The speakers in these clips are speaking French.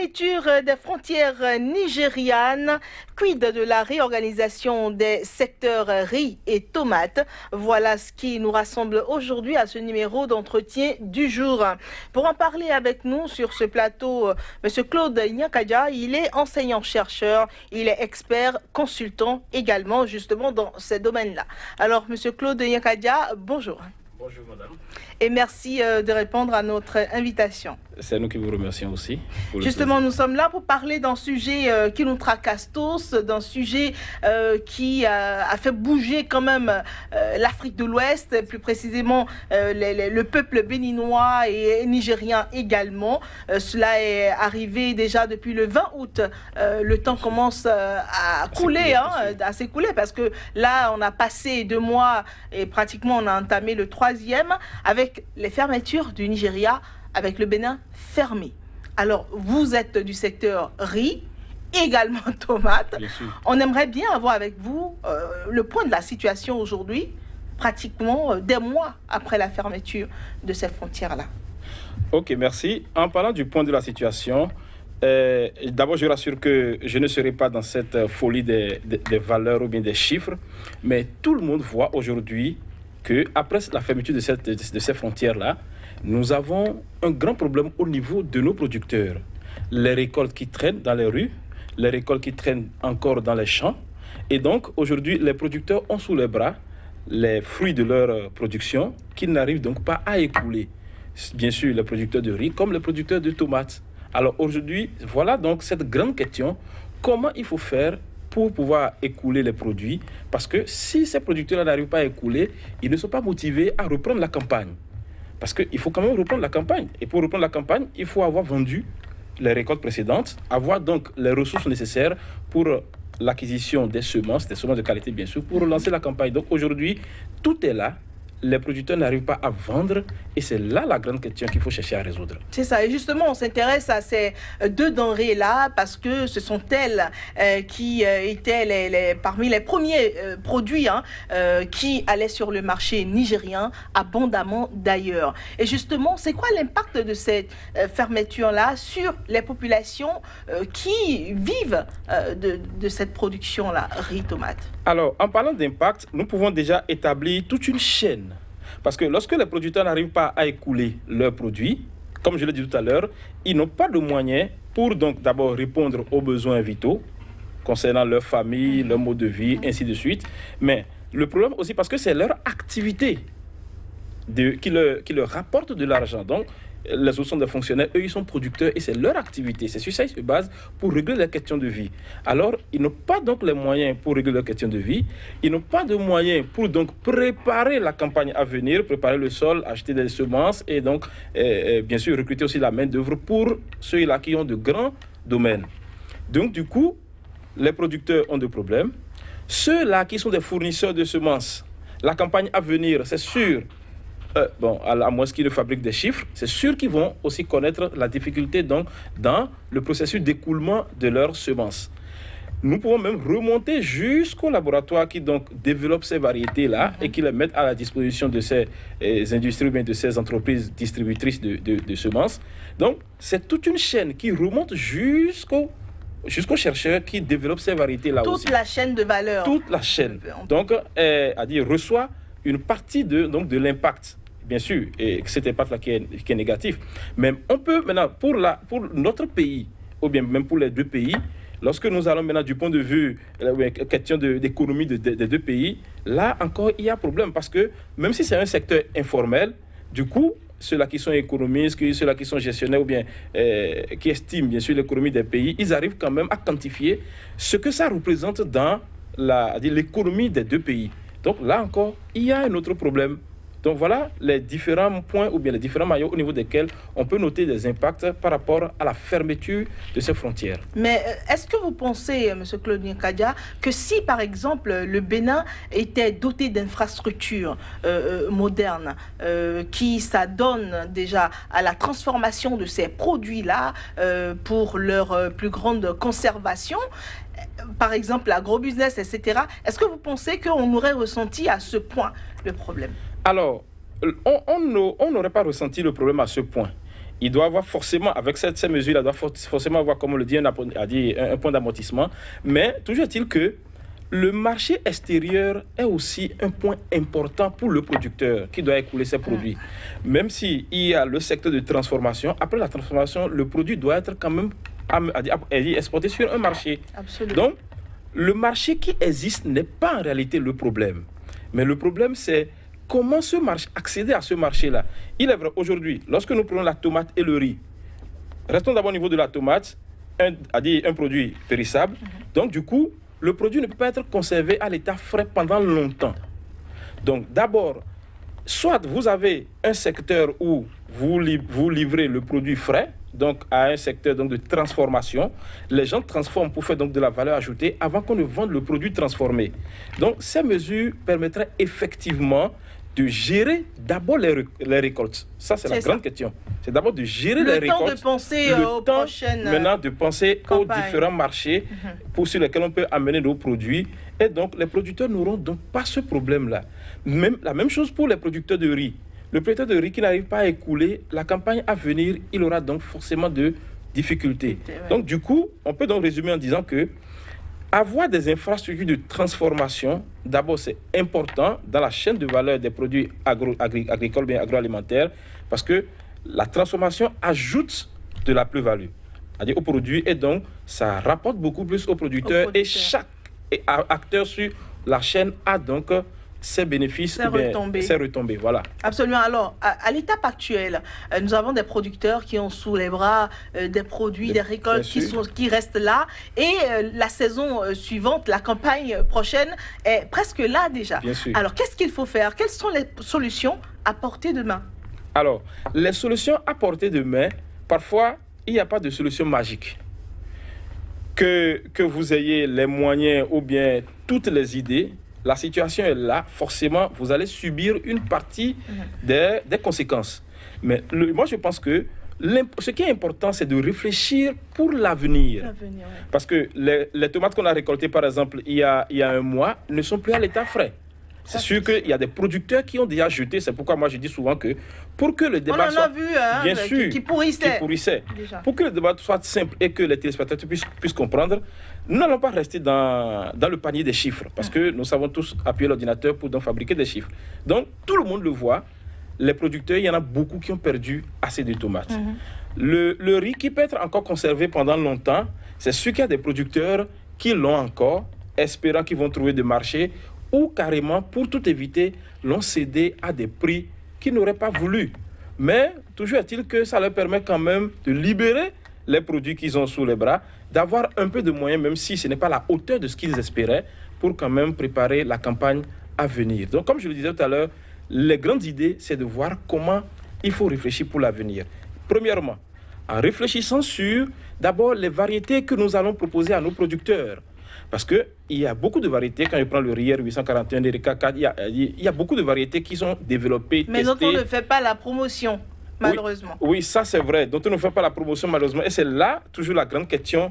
fermeture des frontières nigérianes, quid de la réorganisation des secteurs riz et tomates? Voilà ce qui nous rassemble aujourd'hui à ce numéro d'entretien du jour. Pour en parler avec nous sur ce plateau, M. Claude Nyakadia, il est enseignant-chercheur, il est expert, consultant également justement dans ces domaines-là. Alors, M. Claude Nyakadia, bonjour. Bonjour madame. Et merci de répondre à notre invitation. C'est nous qui vous remercions aussi. Justement, nous sommes là pour parler d'un sujet qui nous tracasse tous, d'un sujet qui a fait bouger quand même l'Afrique de l'Ouest, plus précisément le peuple béninois et nigérien également. Cela est arrivé déjà depuis le 20 août. Le temps commence à couler, à s'écouler, parce que là, on a passé 2 mois et pratiquement on a entamé le 3e avec les fermetures du Nigeria, avec le Bénin fermé. Alors, vous êtes du secteur riz, également tomates. On aimerait bien avoir avec vous le point de la situation aujourd'hui, pratiquement des mois après la fermeture de ces frontières-là. Ok, merci. En parlant du point de la situation, d'abord, je rassure que je ne serai pas dans cette folie des valeurs ou bien des chiffres, mais tout le monde voit aujourd'hui qu'après la fermeture de ces frontières-là, nous avons un grand problème au niveau de nos producteurs. Les récoltes qui traînent dans les rues, les récoltes qui traînent encore dans les champs. Et donc, aujourd'hui, les producteurs ont sous les bras les fruits de leur production qu'ils n'arrivent donc pas à écouler. Bien sûr, les producteurs de riz comme les producteurs de tomates. Alors aujourd'hui, voilà donc cette grande question. Comment il faut faire pour pouvoir écouler les produits? Parce que si ces producteurs n'arrivent pas à écouler, ils ne sont pas motivés à reprendre la campagne. Parce qu'il faut quand même reprendre la campagne. Et pour reprendre la campagne, il faut avoir vendu les récoltes précédentes, avoir donc les ressources nécessaires pour l'acquisition des semences de qualité bien sûr, pour relancer la campagne. Donc aujourd'hui, tout est là. Les producteurs n'arrivent pas à vendre et c'est là la grande question qu'il faut chercher à résoudre. C'est ça, et justement on s'intéresse à ces 2 denrées-là parce que ce sont elles qui étaient parmi les premiers produits qui allaient sur le marché nigérien, abondamment d'ailleurs. Et justement, c'est quoi l'impact de cette fermeture-là sur les populations qui vivent de cette production-là, riz-tomate? Alors, en parlant d'impact, nous pouvons déjà établir toute une chaîne. Parce que lorsque les producteurs n'arrivent pas à écouler leurs produits, comme je l'ai dit tout à l'heure, ils n'ont pas de moyens pour donc d'abord répondre aux besoins vitaux concernant leur famille, leur mode de vie, ainsi de suite. Mais le problème aussi parce que c'est leur activité qui leur rapporte de l'argent. Donc, les autres sont des fonctionnaires, eux ils sont producteurs et c'est leur activité. C'est sur ça qu'ils se basent pour régler les questions de vie. Alors, ils n'ont pas donc les moyens pour régler leurs questions de vie. Ils n'ont pas de moyens pour donc préparer la campagne à venir, préparer le sol, acheter des semences et donc, bien sûr, recruter aussi la main-d'œuvre pour ceux-là qui ont de grands domaines. Donc, du coup, les producteurs ont des problèmes. Ceux-là qui sont des fournisseurs de semences, la campagne à venir, c'est sûr. À moins qu'ils ne fabriquent des chiffres, c'est sûr qu'ils vont aussi connaître la difficulté donc, dans le processus d'écoulement de leurs semences. Nous pouvons même remonter jusqu'au laboratoire qui donc développe ces variétés-là et qui les mettent à la disposition de ces industries ou bien de ces entreprises distributrices de semences. Donc, c'est toute une chaîne qui remonte jusqu'aux chercheurs qui développent ces variétés-là aussi. Toute la chaîne de valeur. Toute la chaîne. Donc, reçoit une partie de l'impact. Bien sûr, et cet impact-là qui est négatif. Mais on peut maintenant, pour notre pays, ou bien même pour les 2 pays, lorsque nous allons maintenant du point de vue question d'économie des 2 pays, là encore, il y a problème. Parce que même si c'est un secteur informel, du coup, ceux-là qui sont économistes, ceux-là qui sont gestionnaires ou bien qui estiment bien sûr l'économie des pays, ils arrivent quand même à quantifier ce que ça représente dans l'économie des 2 pays. Donc là encore, il y a un autre problème. Donc voilà les différents points ou bien les différents maillons au niveau desquels on peut noter des impacts par rapport à la fermeture de ces frontières. Mais est-ce que vous pensez, M. Claude Nyakadia, que si par exemple le Bénin était doté d'infrastructures modernes qui s'adonnent déjà à la transformation de ces produits-là pour leur plus grande conservation, par exemple l'agrobusiness, etc., est-ce que vous pensez qu'on aurait ressenti à ce point le problème? Alors, on n'aurait pas ressenti le problème à ce point. il doit avoir forcément, avec ces mesures, il doit forcément avoir, comme on le dit, un point d'amortissement. Mais toujours est-il que le marché extérieur est aussi un point important pour le producteur qui doit écouler ses produits. Même s'il y a le secteur de transformation, après la transformation, le produit doit être quand même exporté sur un marché. Absolument. Donc, le marché qui existe n'est pas en réalité le problème. Mais le problème, c'est comment accéder à ce marché-là. Il est vrai, aujourd'hui, lorsque nous prenons la tomate et le riz, restons d'abord au niveau de la tomate, un produit périssable. Donc, du coup, le produit ne peut pas être conservé à l'état frais pendant longtemps. Donc, d'abord, soit vous avez un secteur où vous livrez le produit frais, donc à un secteur donc, de transformation. Les gens transforment pour faire donc de la valeur ajoutée avant qu'on ne vende le produit transformé. Donc, ces mesures permettraient effectivement de gérer d'abord les récoltes. Ça, c'est la grande question. C'est d'abord de gérer les récoltes. Le temps de penser aux prochaines maintenant de penser campagnes. Aux différents marchés sur lesquels on peut amener nos produits. Et donc, les producteurs n'auront donc pas ce problème-là. La même chose pour les producteurs de riz. Le producteur de riz qui n'arrive pas à écouler, la campagne à venir, il aura donc forcément de difficultés. Donc, du coup, on peut donc résumer en disant que avoir des infrastructures de transformation, d'abord, c'est important dans la chaîne de valeur des produits agricoles, bien agroalimentaires, parce que la transformation ajoute de la plus-value, c'est-à-dire au produit, et donc ça rapporte beaucoup plus aux producteurs. Et chaque acteur sur la chaîne a donc ses bénéfices, ses retombées. Voilà. Absolument. Alors, à l'étape actuelle, nous avons des producteurs qui ont sous les bras des produits, des récoltes qui restent là. Et la saison suivante, la campagne prochaine, est presque là déjà. Bien sûr. Alors, qu'est-ce qu'il faut faire? Quelles sont les solutions à portée de main? Alors, les solutions à portée de main, parfois, il n'y a pas de solution magique. Que vous ayez les moyens ou bien toutes les idées, la situation est là, forcément, vous allez subir une partie des conséquences. Mais moi, je pense que ce qui est important, c'est de réfléchir pour l'avenir. Parce que les tomates qu'on a récoltées, par exemple, il y a un mois, ne sont plus à l'état frais. C'est sûr qu'il y a des producteurs qui ont déjà jeté. C'est pourquoi moi, je dis souvent que pour que le débat soit... bien sûr, qui pourrissait. Pour que le débat soit simple et que les téléspectateurs puissent comprendre, nous n'allons pas rester dans le panier des chiffres, parce que nous savons tous appuyer l'ordinateur pour donc fabriquer des chiffres. Donc, tout le monde le voit. Les producteurs, il y en a beaucoup qui ont perdu assez de tomates. Le riz qui peut être encore conservé pendant longtemps, c'est sûr qu'il y a des producteurs qui l'ont encore, espérant qu'ils vont trouver des marchés, ou carrément, pour tout éviter, l'ont cédé à des prix qu'ils n'auraient pas voulu. Mais toujours est-il que ça leur permet quand même de libérer les produits qu'ils ont sous les bras, d'avoir un peu de moyens, même si ce n'est pas la hauteur de ce qu'ils espéraient, pour quand même préparer la campagne à venir. Donc, comme je le disais tout à l'heure, les grandes idées, c'est de voir comment il faut réfléchir pour l'avenir. Premièrement, en réfléchissant sur, d'abord, les variétés que nous allons proposer à nos producteurs. Parce qu'il y a beaucoup de variétés, quand je prends le Rier 841, l'Erika 4, il y a beaucoup de variétés qui sont développées, mais testées. dont on ne fait pas la promotion, malheureusement. Oui, ça c'est vrai, dont on ne fait pas la promotion, malheureusement. Et c'est là, toujours la grande question,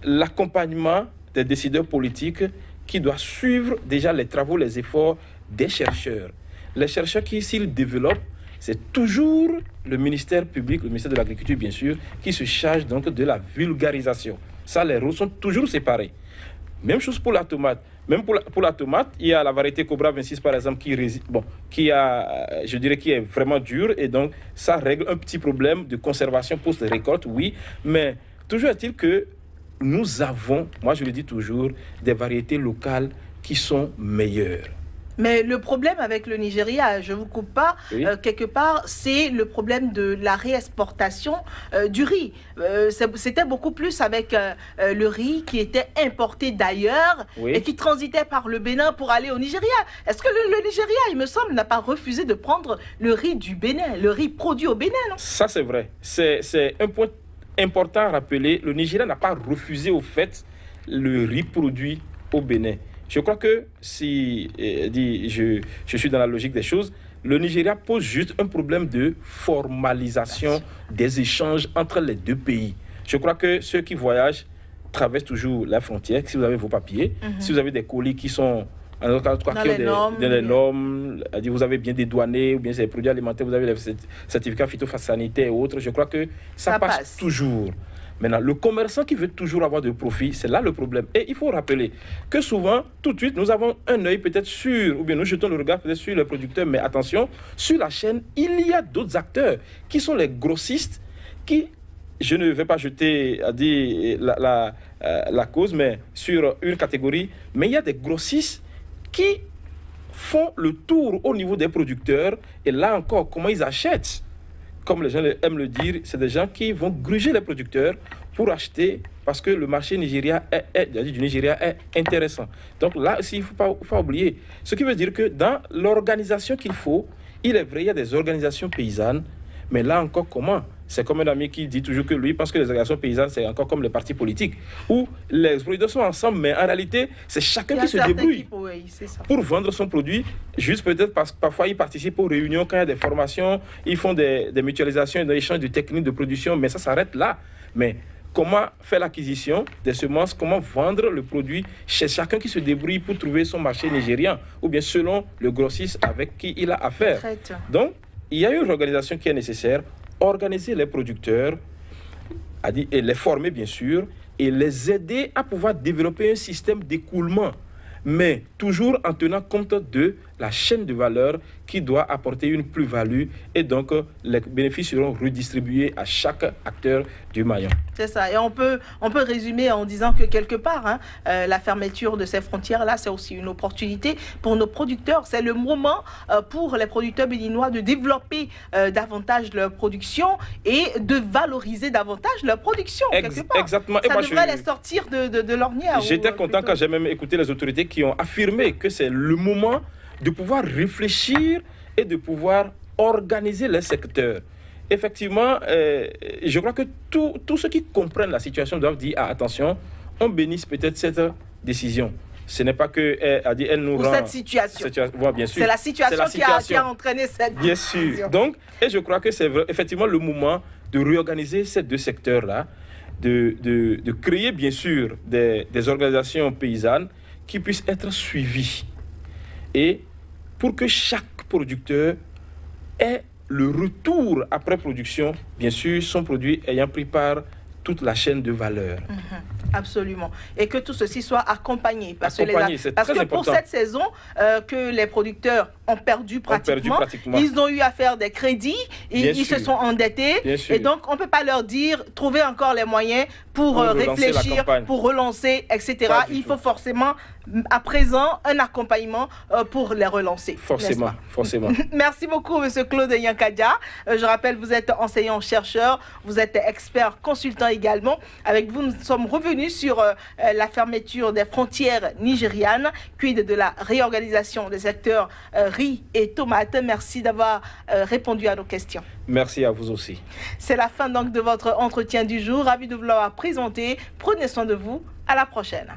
l'accompagnement des décideurs politiques qui doit suivre déjà les travaux, les efforts des chercheurs. Les chercheurs qui, s'ils développent, c'est toujours le ministère public, le ministère de l'Agriculture, bien sûr, qui se charge donc de la vulgarisation. Ça, les rôles sont toujours séparés. Même chose pour la tomate. Même pour la tomate, il y a la variété Cobra 26, par exemple, qui est vraiment dure. Et donc, ça règle un petit problème de conservation post-récolte, oui. Mais toujours est-il que nous avons, moi je le dis toujours, des variétés locales qui sont meilleures. Mais le problème avec le Nigeria, je ne vous coupe pas, quelque part, c'est le problème de la réexportation du riz. C'était beaucoup plus avec le riz qui était importé d'ailleurs et qui transitait par le Bénin pour aller au Nigeria. Est-ce que le Nigeria, il me semble, n'a pas refusé de prendre le riz du Bénin, le riz produit au Bénin, non? Ça, c'est vrai. C'est un point important à rappeler. Le Nigeria n'a pas refusé, au fait, le riz produit au Bénin. Je crois que si je suis dans la logique des choses, le Nigeria pose juste un problème de formalisation des échanges entre les deux pays. Je crois que ceux qui voyagent traversent toujours la frontière. Si vous avez vos papiers, si vous avez des colis qui sont En tout cas, Dans qu'il y ait les normes, dans les oui. normes, vous avez bien dédouané, ou bien c'est les produits alimentaires, vous avez les certificats phytosanitaires et autres. Je crois que ça passe toujours. Maintenant, le commerçant qui veut toujours avoir de profit, c'est là le problème. Et il faut rappeler que souvent, tout de suite, nous avons un œil peut-être sur, ou bien nous jetons le regard peut-être sur les producteurs, mais attention, sur la chaîne, il y a d'autres acteurs qui sont les grossistes qui, je ne vais pas jeter à dire la cause, mais sur une catégorie, mais il y a des grossistes qui font le tour au niveau des producteurs, et là encore, comment ils achètent? Comme les gens aiment le dire, c'est des gens qui vont gruger les producteurs pour acheter parce que le marché Nigeria du Nigeria est intéressant. Donc là aussi, il ne faut pas oublier. Ce qui veut dire que dans l'organisation qu'il faut, il est vrai, il y a des organisations paysannes, mais là encore, comment? C'est comme un ami qui dit toujours que lui pense que les organisations paysannes, c'est encore comme les partis politiques, où les producteurs sont ensemble, mais en réalité, c'est chacun qui se débrouille pour vendre son produit. Juste peut-être parce que parfois, ils participent aux réunions quand il y a des formations, ils font des mutualisations et des échanges de techniques de production, mais ça s'arrête là. Mais comment faire l'acquisition des semences, comment vendre le produit chez chacun qui se débrouille pour trouver son marché nigérian, ou bien selon le grossiste avec qui il a affaire. Donc, il y a une organisation qui est nécessaire. Organiser les producteurs, et les former bien sûr, et les aider à pouvoir développer un système d'écoulement, mais toujours en tenant compte de la chaîne de valeur qui doit apporter une plus-value, et donc les bénéfices seront redistribués à chaque acteur du maillon. C'est ça, et on peut résumer en disant que quelque part, la fermeture de ces frontières-là, c'est aussi une opportunité pour nos producteurs. C'est le moment pour les producteurs béninois de développer davantage leur production et de valoriser davantage leur production, quelque part. Exactement. Ça devrait les sortir de l'ornière. J'étais content quand j'ai même écouté les autorités qui ont affirmé que c'est le moment de pouvoir réfléchir et de pouvoir organiser les secteurs. Effectivement, je crois que tous ceux qui comprennent la situation doivent dire attention, on bénisse peut-être cette décision. Ce n'est pas que elle nous rend cette situation. Bien sûr. C'est la situation qui a entraîné cette décision. Bien sûr. Donc, et je crois que c'est effectivement le moment de réorganiser ces deux secteurs-là, de créer bien sûr des organisations paysannes qui puissent être suivies. Et pour que chaque producteur ait le retour après production, bien sûr, son produit ayant pris par toute la chaîne de valeur. Absolument. Et que tout ceci soit accompagné. Parce que pour cette saison, que les producteurs ont perdu pratiquement. Ils ont eu à faire des crédits, ils se sont endettés. Et donc, on ne peut pas leur dire, trouver encore les moyens pour réfléchir, pour relancer, etc. Il faut forcément, à présent, un accompagnement pour les relancer. Forcément. Merci beaucoup, M. Claude Yankadia. Je rappelle, vous êtes enseignant-chercheur, vous êtes expert consultant également. Avec vous, nous sommes revenus sur la fermeture des frontières nigérianes, quid de la réorganisation des secteurs riz et tomates. Merci d'avoir répondu à nos questions. Merci à vous aussi. C'est la fin donc de votre entretien du jour. Ravi de vous l'avoir présenté. Prenez soin de vous. À la prochaine.